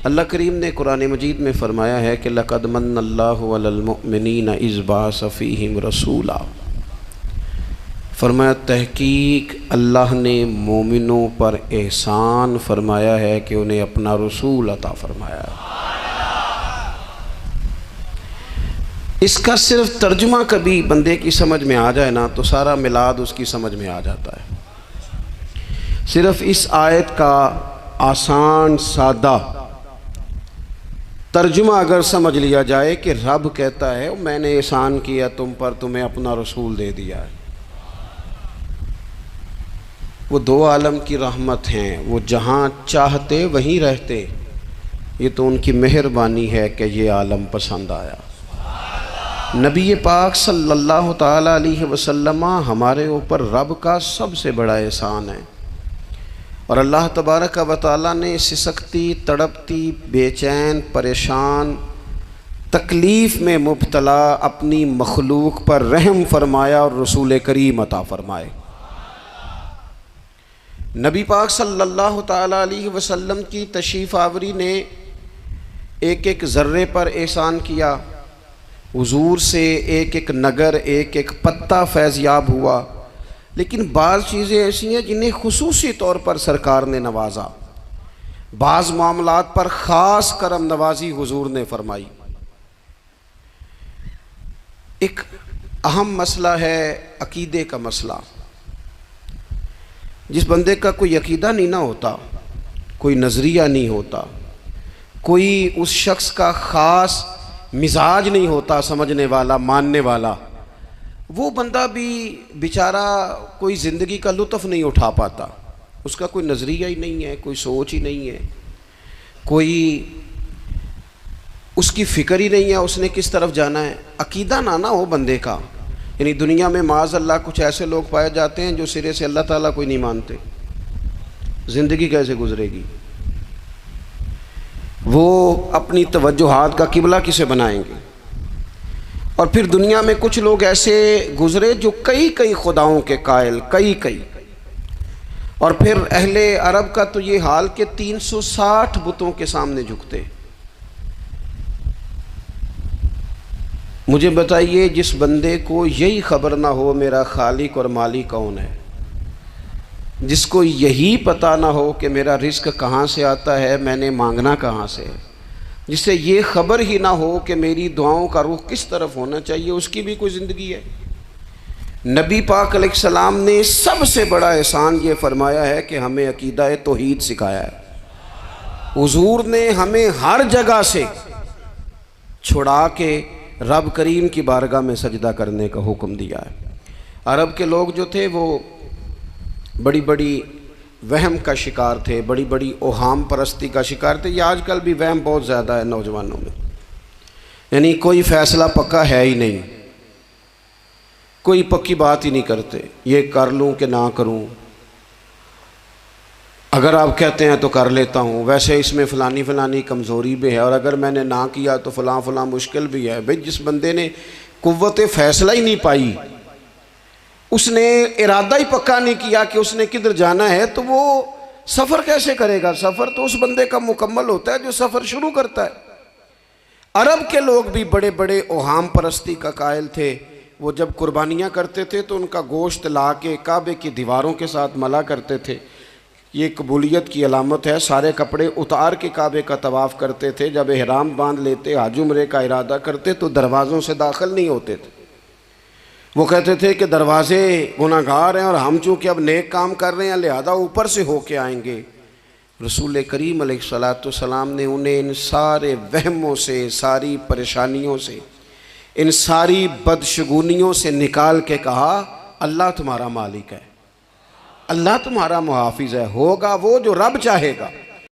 अल्लाह करीम ने कुरान मजीद में फ़रमाया है कि लक़द मन्नल्लाहु अलल मुअमिनीना इज़ बअस फ़ीहिम रसूला। फरमाया तहकीक अल्लाह ने मोमिनों पर एहसान फरमाया है कि उन्हें अपना रसूल अता फरमाया। इसका सिर्फ तर्जुमा कभी बंदे की समझ में आ जाए ना तो सारा मिलाद उसकी समझ में आ जाता है। सिर्फ इस आयत का आसान सादा तर्जुमा अगर समझ लिया जाए कि रब कहता है मैंने एहसान किया तुम पर, तुम्हें अपना रसूल दे दिया है। वो दो आलम की रहमत हैं, वो जहाँ चाहते वहीं रहते। ये तो उनकी मेहरबानी है कि ये आलम पसंद आया। नबी पाक सल्लल्लाहु ताला अलैहि वसल्लम हमारे ऊपर रब का सबसे बड़ा एहसान है। और अल्लाह तबारक व तआला ने सिसकती, तड़पती, बेचैन, परेशान, तकलीफ़ में मुब्तला अपनी मखलूक पर रहम फरमाया और रसूल करीम अता फरमाए। नबी पाक सल्लल्लाहु ताला अलैहि वसल्लम की तशरीफ़ आवरी ने एक एक ज़र्रे पर एहसान किया। हुजूर से एक एक नगर, एक एक पत्ता फैज़याब हुआ। लेकिन बाज़ चीज़ें ऐसी हैं जिन्हें खुसूसी तौर पर सरकार ने नवाजा। बाज़ मामलात पर ख़ास करम नवाजी हुजूर ने फरमाई। एक अहम मसला है अकीदे का मसला। जिस बंदे का कोई अकीदा नहीं ना होता, कोई नज़रिया नहीं होता, कोई उस शख्स का ख़ास मिजाज नहीं होता समझने वाला, मानने वाला, वो बंदा भी बेचारा कोई ज़िंदगी का लुत्फ़ नहीं उठा पाता। उसका कोई नज़रिया ही नहीं है, कोई सोच ही नहीं है, कोई उसकी फ़िक्र ही नहीं है उसने किस तरफ जाना है। अकीदा ना हो बंदे का, यानी दुनिया में माज़ अल्लाह कुछ ऐसे लोग पाए जाते हैं जो सिरे से अल्लाह ताला कोई नहीं मानते। ज़िंदगी कैसे गुजरेगी? वो अपनी तवज्जुहात का किबला किसे बनाएंगे? और फिर दुनिया में कुछ लोग ऐसे गुज़रे जो कई कई खुदाओं के कायल, कई। और फिर अहले अरब का तो ये हाल कि 360 बुतों के सामने झुकते। मुझे बताइए, जिस बंदे को यही खबर ना हो मेरा खालिक और मालिक कौन है, जिसको यही पता ना हो कि मेरा रिस्क कहाँ से आता है, मैंने मांगना कहाँ से है, जिससे ये खबर ही ना हो कि मेरी दुआओं का रुख किस तरफ होना चाहिए, उसकी भी कोई ज़िंदगी है? नबी पाक अलैहिस्सलाम ने सबसे बड़ा एहसान ये फरमाया है कि हमें अकीदा तौहीद सिखाया है। हुजूर ने हमें हर जगह से छुड़ा के रब करीम की बारगाह में सजदा करने का हुक्म दिया है। अरब के लोग जो थे वो बड़ी बड़ी वहम का शिकार थे, बड़ी बड़ी ओहाम परस्ती का शिकार थे। ये आजकल भी वहम बहुत ज़्यादा है नौजवानों में, यानी कोई फ़ैसला पक्का है ही नहीं, कोई पक्की बात ही नहीं करते, ये कर लूँ कि ना करूँ, अगर आप कहते हैं तो कर लेता हूँ, वैसे इसमें फ़लानी कमज़ोरी भी है, और अगर मैंने ना किया तो फ़लाँ मुश्किल भी है। भाई जिस बंदे ने कुव्वत फ़ैसला ही नहीं पाई, उसने इरादा ही पक्का नहीं किया कि उसने किधर जाना है, तो वो सफ़र कैसे करेगा? सफ़र तो उस बंदे का मुकम्मल होता है जो सफ़र शुरू करता है। अरब के लोग भी बड़े बड़े ओहाम परस्ती का कायल थे। वो जब कुर्बानियाँ करते थे तो उनका गोश्त ला के काबे की दीवारों के साथ मला करते थे। ये कबूलियत की अलामत है। सारे कपड़े उतार के काबे का तवाफ़ करते थे। जब एहराम बांध लेते, हज उम्रे का इरादा करते, तो दरवाज़ों से दाखिल नहीं होते थे। वो कहते थे कि दरवाज़े गुनाहगार हैं और हम चूँकि अब नेक काम कर रहे हैं लिहाजा ऊपर से होके आएंगे। रसूल करीम अलैहिस्सलाम ने उन्हें इन सारे वहमों से, सारी परेशानियों से, इन सारी बदशगुनियों से निकाल के कहा, अल्लाह तुम्हारा मालिक है, अल्लाह तुम्हारा मुहाफिज है, होगा वो जो रब चाहेगा।